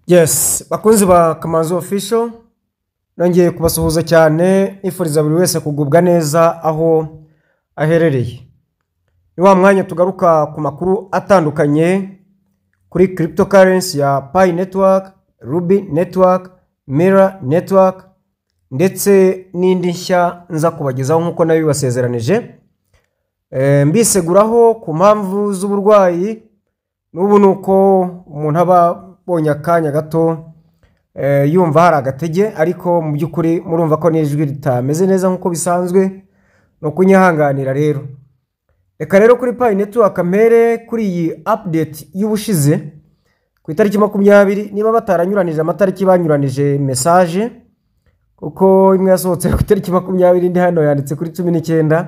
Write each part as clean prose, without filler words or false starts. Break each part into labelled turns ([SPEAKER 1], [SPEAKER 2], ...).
[SPEAKER 1] Yes, bakunzi ba Kamanzi Official, nongeye kubasuhuza cyane nifuriza buri wese kugubwa neza aho aherereye. Ni wa mwanya tugaruka ku makuru atandukanye kuri cryptocurrency ya Pi Network, Ruby Network, Mirror Network ndetse n'indi nshya nza kubagezaho nkuko nabibasezeranije. Mbiseguraho ku mpamvu z'uburwayi n'ubu nuko umuntu aba bonye akanya gato yumva hari agatege, ariko mu by'ukuri murumva ko n'ijwi ritameze neza nkuko bisanzwe, no kunyihanganira rero. Reka rero kuri Pi Network mpere kuri iyi update y'ubushize ku itariki 20, niba bataranyuranije amatariki banyuranije message, kuko imwe yasohotse ku itariki 20 indi hano yanditse kuri 19,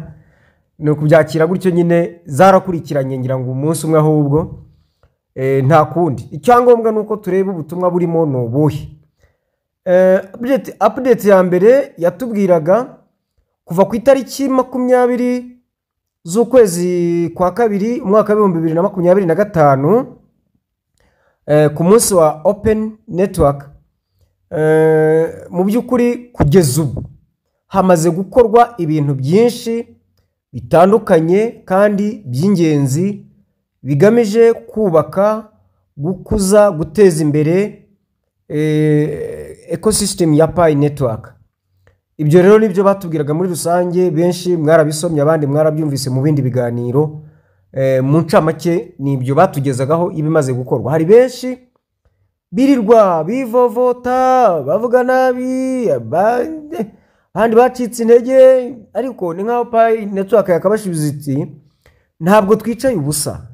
[SPEAKER 1] no kubyakira gutyo nyine zarakurikiranye ngira ngo umunsi umwe ahubwo nta kundi. Icyangombwa nuko tureba ubutumwa burimo no buhi. Update ya mbere yatubwiraga kuva ku itariki 20 z'ukwezi kwa kabiri umwaka wa 2025 ku munsi wa Open Network, mu by'ukuri kugeza ubu hamaze gukorwa ibintu byinshi bitandukanye kandi by'ingenzi bigamije kubaka, gukuza, guteza imbere ecosystem ya Pi Network. Ibyo rero nibyo batubwiraga muri rusange, benshi mwarabisomye abandi mwarabyumvise mu bindi biganiro. Mu ncamake nibyo batugezagaho ibimaze gukorwa. Hari benshi birirwa bivovota bavuga nabi, abandi bacitse intege, ariko ni nkaho Pi Network yakabashibiza iti ntabwo twicaye ubusa,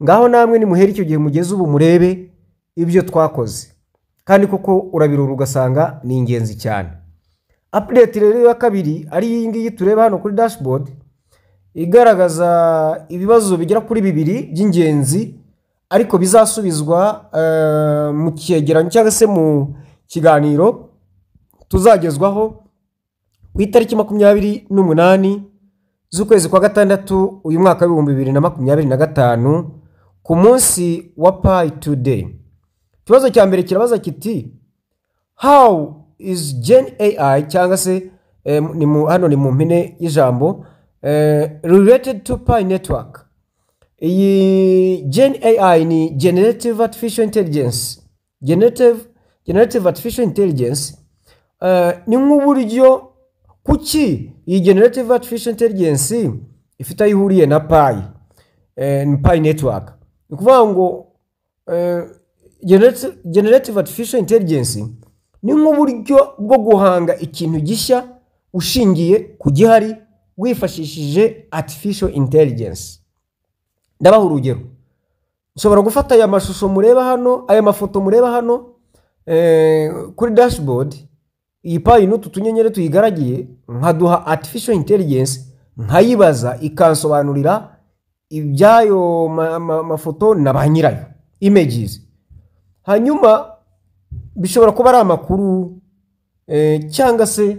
[SPEAKER 1] ngaho namwe nimuhera icyo gihe mugeze ubu murebe ibyo twakoze, kandi koko urabirura ugasanga ni ingenzi cyane. Update rero ya kabiri ari iyi ngiyi tureba hano kuri dashboard, igaragaza ibibazo bigera kuri 2 by'ingenzi ariko bizasubizwa mu cyegeranyo cyangwa se mu kiganiro tuzagezwaho ku itariki 28 z'ukwezi kwa gatandatu uyu mwaka wa 2025 ku munsi wa Pi Today. Ikibazo cya mbere kirabaza kiti how is Gen AI cyangwa se hano ni mu mpine y'ijambo related to Pi Network. Iyi Gen AI ni Generative Artificial Intelligence. Generative Artificial Intelligence ni nk'uburyo kuki iyi Generative Artificial Intelligence ifite ayihuriye na Pi Network. Ni kuvuga ngo Generative Artificial Intelligence ni nk'uburyo bwo guhanga ikintu gishya ushingiye ku gihari wifashishije Artificial Intelligence. Ndabaha urugero, ushobora gufata aya mashusho mureba hano, aya mafoto mureba hano kuri dashboard, iyi Pi n'utu tunyenyeri tuyigaragiye, nkaduha Artificial Intelligence nkayibaza ikansobanurira ibyayo mafoto na ba nyirayo, images. Hanyuma bishobora kuba ari amakuru cyangwa se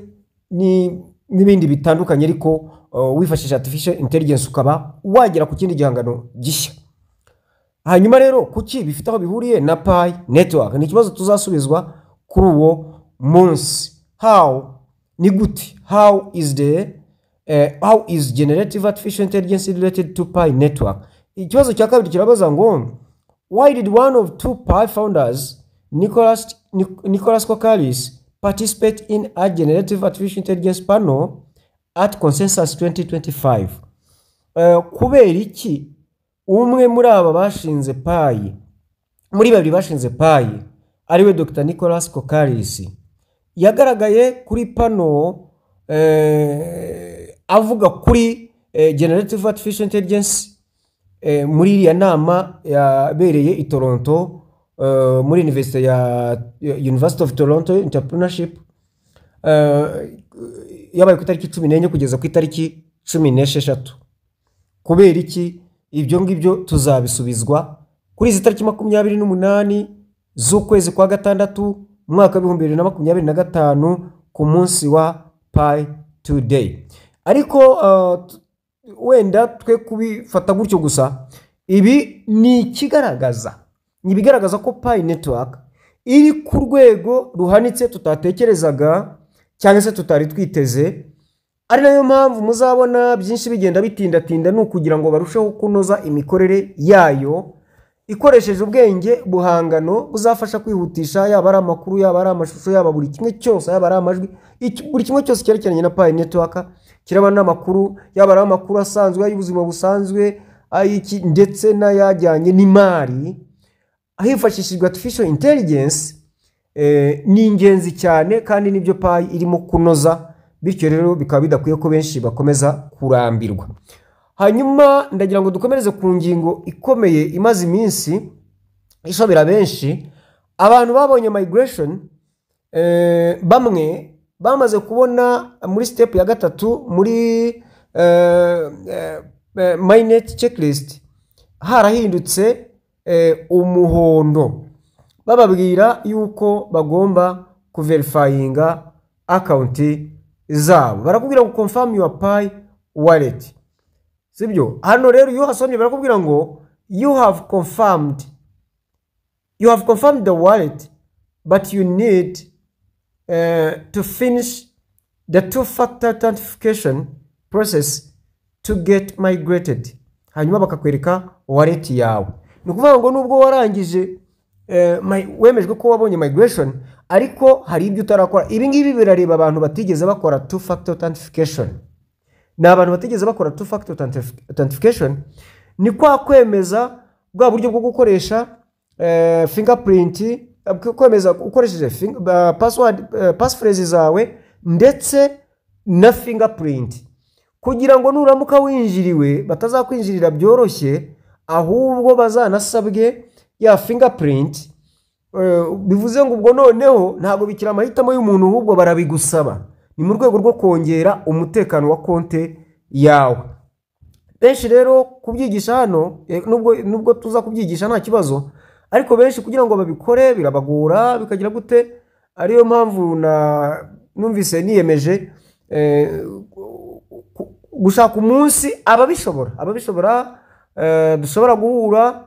[SPEAKER 1] n'ibindi bitandukanye, ariko wifashisha Artificial Intelligence ukaba wagera ku kindi gihangano gishya. Hanyuma rero kuki bifite aho bihuriye na Pi Network? Ni ikibazo tuzasubizwa kuri uwo munsi. How ni gute? How is Generative Artificial Intelligence related to Pi Network? Ikibazo cya kabiri kirabaza ngo why did one of two Pi founders, Nicholas Kokaris, participate in a Generative Artificial Intelligence panel at Consensus 2025? Kubera iki umwe muri aba bashinze Pi, muri babiri bashinze Pi, ariwe Dr. Nicholas Kokaris, yagaragaye kuri panel avuga kuri Generative Artificial Intelligence muri iriya nama yabereye i Toronto muri University of Toronto Entrepreneurship, yabaye ku itariki 14 kugeza ku itariki 16. Kubera iki? Ibyo ngibyo tuzabisubizwa kuri izi tariki 28 z'ukwezi kwa gatandatu umwaka wa 2025 ku munsi wa Pi Today. Ariko wenda twe kubifata gutyo gusa, ibi ni ikigaragaza ko Pi Network iri ku rwego ruhanitse tutatekerezaga cyangwa se tutari twiteze. Ari nayo mpamvu muzabona byinshi bigenda bitindatinda ni ukugira ngo barusheho kunoza imikorere yayo ikoresheje ubwenge buhangano buzafasha kwihutisha, yaba ari amakuru, yaba ari amashusho, yaba buri kimwe cyose, yaba ari amajwi, buri kimwe cyose cyerekeranye na Pi Network kiraba n'amakuru, yaba ari amakuru asanzwe y'ubuzima busanzwe, ayiki ndetse n'ayajyanye n'imari hifashishijwe artificial intelligence. Ni ingenzi cyane kandi nibyo Pi irimo kunoza, bityo rero bikaba bidakwiye ko benshi bakomeza kurambirwa. Hanyuma ndagira ngo dukomereze ku ngingo ikomeye imaze iminsi ishobera benshi. Abantu babonye migration, bamwe bamaze kubona muri step ya gatatu muri mainnet checklist harahindutse umuhondo, bababwira yuko bagomba kuverifyinga account zabo. Barakubwira ngo confirm your Pi wallet, sibyo? Hano rero iyo hasomye barakubwira ngo you have confirmed the wallet, but you need to finish the two-factor authentication process to get migrated. Hanyuma bakakwereka wallet yawe. Ni ukuvuga ngo nubwo warangije wemejwe ko wabonye migration, ariko hari ibyo utarakora. Ibi ngibi birareba abantu batigeze bakora two-factor authentication. Ni abantu batigeze bakora two-factor authentication, ni kwa kwemeza bwa buryo bwo gukoresha fingerprint, kwemeza ukoresheje passphrase zawe ndetse na fingerprint, kugira ngo nuramuka winjiriwe batazakwinjirira byoroshye, ahubwo bazanasabwe ya fingerprint. Bivuze ngo ubwo noneho ntabwo bikira amahitamo y'umuntu, ahubwo barabigusaba. Ni mu rwego rwo kongera umutekano wa konte yawe. Benshi rero kubyigisha hano, nubwo tuza kubyigisha nta kibazo, ariko benshi kugira ngo babikore birabagora, bikagira gute. Ariyo mpamvu numvise niyemeje gushaka umunsi ababishobora dushobora guhura.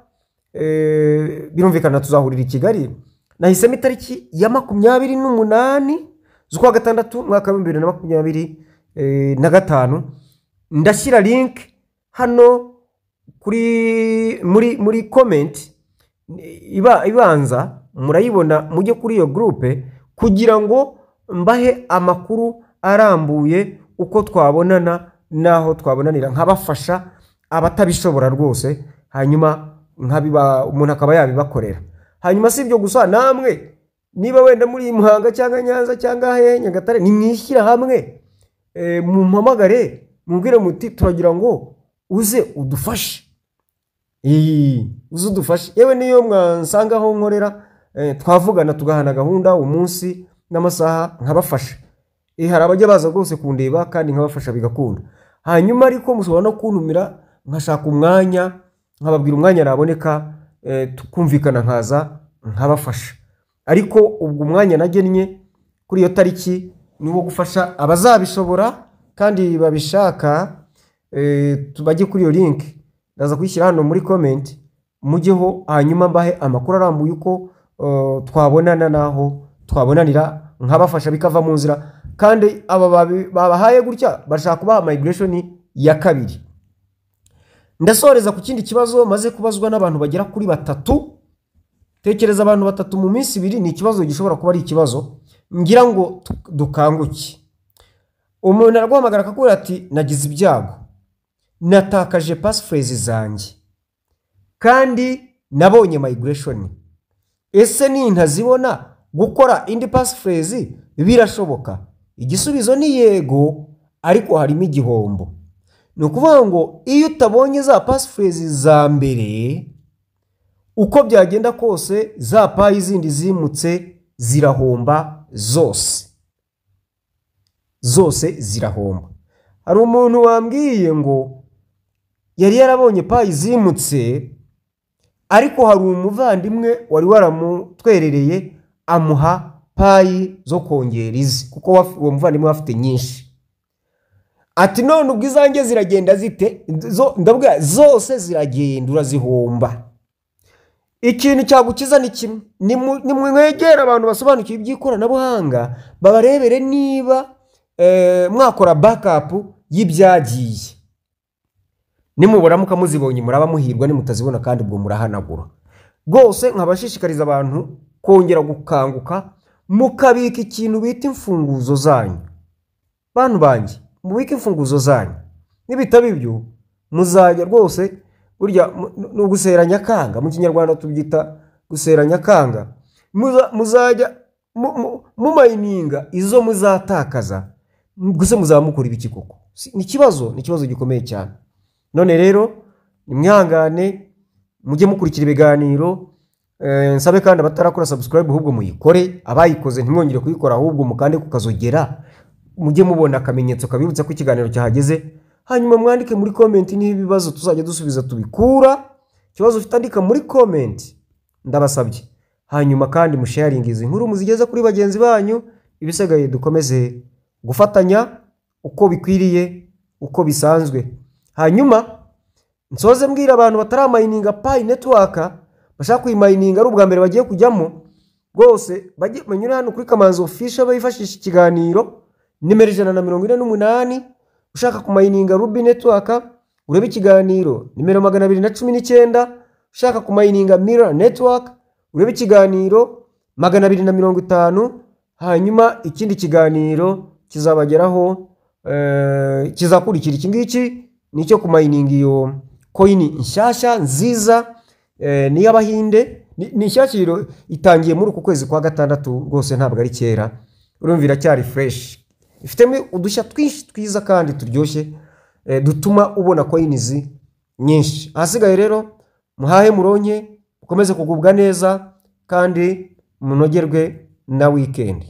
[SPEAKER 1] Birumvikana tuzahurira i Kigali. Nahisemo itariki ya 28 z'ukwa gatandatu mwaka wa 2025. Ndashyira link hano muri comment ibanza, murayibona mujye kuri iyo groupe, kugira ngo mbahe amakuru arambuye uko twabonana naho twabonanira, nkabafasha abatabishobora rwose, hanyuma umuntu akaba yabibakorera. Hanyuma si ibyo gusa, namwe niba wenda muri Muhanga cyangwa Nyanza cyangwa Nyagatare, nimwishyira hamwe, mumpamagare mubwire muti turagira ngo uze udufashe. Uze udufashe. Yewe niyo mwansanga aho nkorera, twavugana tugahana gahunda umunsi n'amasaha, nkabafasha. Hari abajya baza rwose kundeba kandi nkabafasha bigakunda. Hanyuma ariko mushobora no kuntumira, nkashaka umwanya, nkababwira umwanya naboneka, tukumvikana nkaza nkabafasha. Ariko ubwo umwanya nagennye kuri iyo tariki ni wo gufasha abazabishobora kandi babishaka. Tubajye kuri iyo link, ndaza kuyishyira hano muri comment, mujyeho hanyuma mbahe amakuru arambuye uko twabonana naho twabonanira, nkabafasha bikava mu nzira. Kandi aba babahaye gutya bashaka kubaha migration ya kabiri. Ndasoreza ku kindi kibazo maze kubazwa n'abantu bagera kuri 3. Tekereza abantu 3 mu minsi 2, ni ikibazo gishobora kuba ari ikibazo ngira ngo dukanguke. Umuntu araguhamagara akakubwira ati nagize ibyago, natakaje passphrase zanjye kandi nabonye migration. Ese ni ntazibona gukora indi passphrase birashoboka? Igisubizo ni yego, ariko harimo igihombo. Ni ukuvuga ngo iyo utabonye za passphrase za mbere, uko byagenda kose za Pi zindi zimutse zirahomba zose zirahomba. Hari umuntu wambwiye ngo yari yarabonye Pi zimutse, ariko hari umuvandimwe wari waramutwerereye amuha Pi zo kongera izi, kuko uwo muvandimwe afite nyinshi. Ati none ubwo izanjye ziragenda zite? Ndabwira zose ziragenda, urazihomba. ikintu cyagukiza ni kimwe, nimwegera abantu basobanukiwe iby'ikoranabuhanga babarebere niba mwakora backup y'ibyagiye. Nimubona mukamuzibonye muraba muhirwa, nimutazibona kandi ubwo murahanagura. Rwose nkabashishikariza abantu kongera gukanguka mukabika ikintu bita imfunguzo zanyu. Bantu banjye mubike imfunguzo zanyu, nibitaba ibyo muzajya rwose burya no guseranya kanga, mu Kinyarwanda tubyita guseranya kanga, muzajya mumayininga izo muzatakaza, gusa muzamukora ibiki koko. Ni ikibazo gikomeye cyane. None rero nimwihangane mujye mukurikira ibiganiro, nsabe kandi abatarakora subscribe ahubwo muyikore, abayikoze ntimwongere kuyikora ahubwo mukande kukazogera mujye mubona akamenyetso kabibutsa ko ikiganiro cyahageze. Hanyuma mwandike muri comment n'ibibazo tuzajya dusubiza tubikura. Ikibazo ufite andika muri comment ndabasabye. Hanyuma kandi musharing izi nkuru muzigeza kuri bagenzi banyu, ibisigaye dukomeze gufatanya uko bikwiriye, uko bisanzwe. Hanyuma nsoze mbwira abantu bataramayininga Pi network bashaka kuyimayininga ari ubwa mbere bagiye kujyamo, rwose bajye banyura hano kuri Kamanzi official bayifashisha ikiganiro nimero 148. Ushaka kumayininga Ruby network urebe ikiganiro nimero 219. Ushaka kumayininga Mirror network urebe ikiganiro 250. Hanyuma ikindi kiganiro kizabageraho kizakurikira iki ngiki nicyo kumayininga iyo coin inshyashya nziza ni y'Abahinde, ni inshyashya itangiye muri uku kwezi kwa gatandatu, rwose ntabwo ari kera. Urumvira cyari fresh, ifitemo udushya twinshi twiza kandi turyoshye dutuma ubona coins nyinshi. Ahasigaye rero muhahe muronke, ukomeze kugubwa neza kandi munogerwe na weekend.